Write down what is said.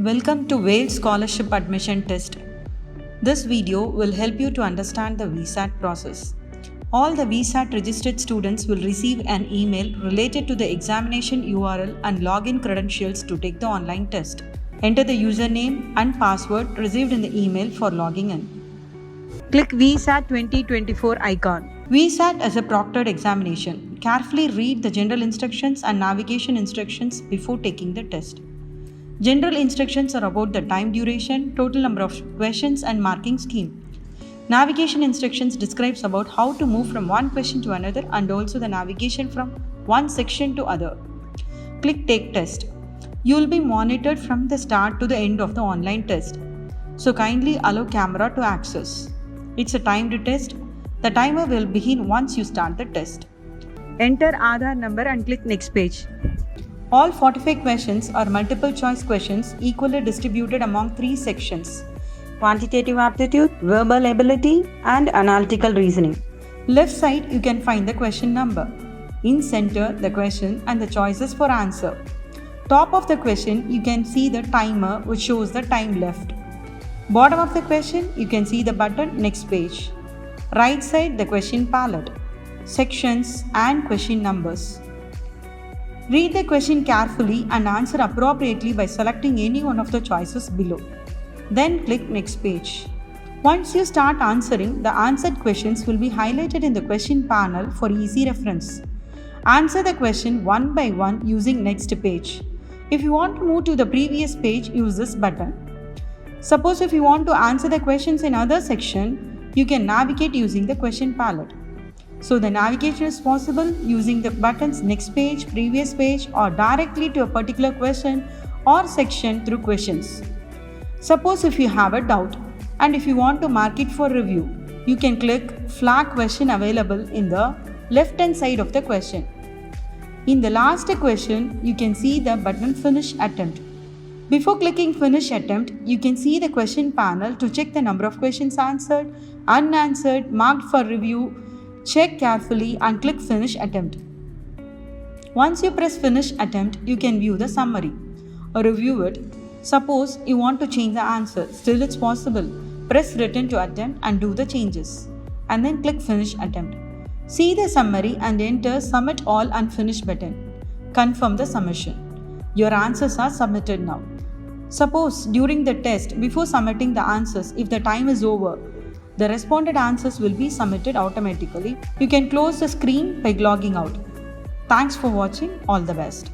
Welcome to VELS Scholarship Admission Test. This video will help you to understand the VSAT process. All the VSAT registered students will receive an email related to the examination URL and login credentials to take the online test. Enter the username and password received in the email for logging in. Click VSAT 2024 icon. VSAT is a proctored examination. Carefully read the general instructions and navigation instructions before taking the test. General instructions are about the time duration, total number of questions and marking scheme. Navigation instructions describes about how to move from one question to another and also the navigation from one section to other. Click Take Test. You will be monitored from the start to the end of the online test. So kindly allow camera to access. It's a timed test. The timer will begin once you start the test. Enter Aadhaar number and click Next page. All 45 questions are multiple choice questions equally distributed among 3 sections: quantitative aptitude, verbal ability, and analytical reasoning. Left side you can find the question number. In center the question and the choices for answer. Top of the question you can see the timer which shows the time left. Bottom of the question you can see the button Next page. Right side the question palette, sections and question numbers. Read the question carefully and answer appropriately by selecting any one of the choices below. Then click Next page. Once you start answering, the answered questions will be highlighted in the question panel for easy reference. Answer the question one by one using Next page. If you want to move to the previous page, use this button. Suppose if you want to answer the questions in other section, you can navigate using the question palette. So the navigation is possible using the buttons Next page, Previous page, or directly to a particular question or section through questions. Suppose if you have a doubt and if you want to mark it for review, you can click Flag Question Available in the left hand side of the question. In the last question, you can see the button Finish Attempt. Before clicking Finish Attempt, you can see the question panel to check the number of questions answered, unanswered, marked for review. Check carefully and click Finish Attempt. Once you press Finish Attempt, you can view the summary or review it. Suppose you want to change the answer, still it's possible. Press Return to attempt and do the changes. And then click Finish Attempt. See the summary and enter Submit All and Finish button. Confirm the submission. Your answers are submitted now. Suppose during the test, before submitting the answers, if the time is over, the responded answers will be submitted automatically. You can close the screen by logging out. Thanks for watching. All the best.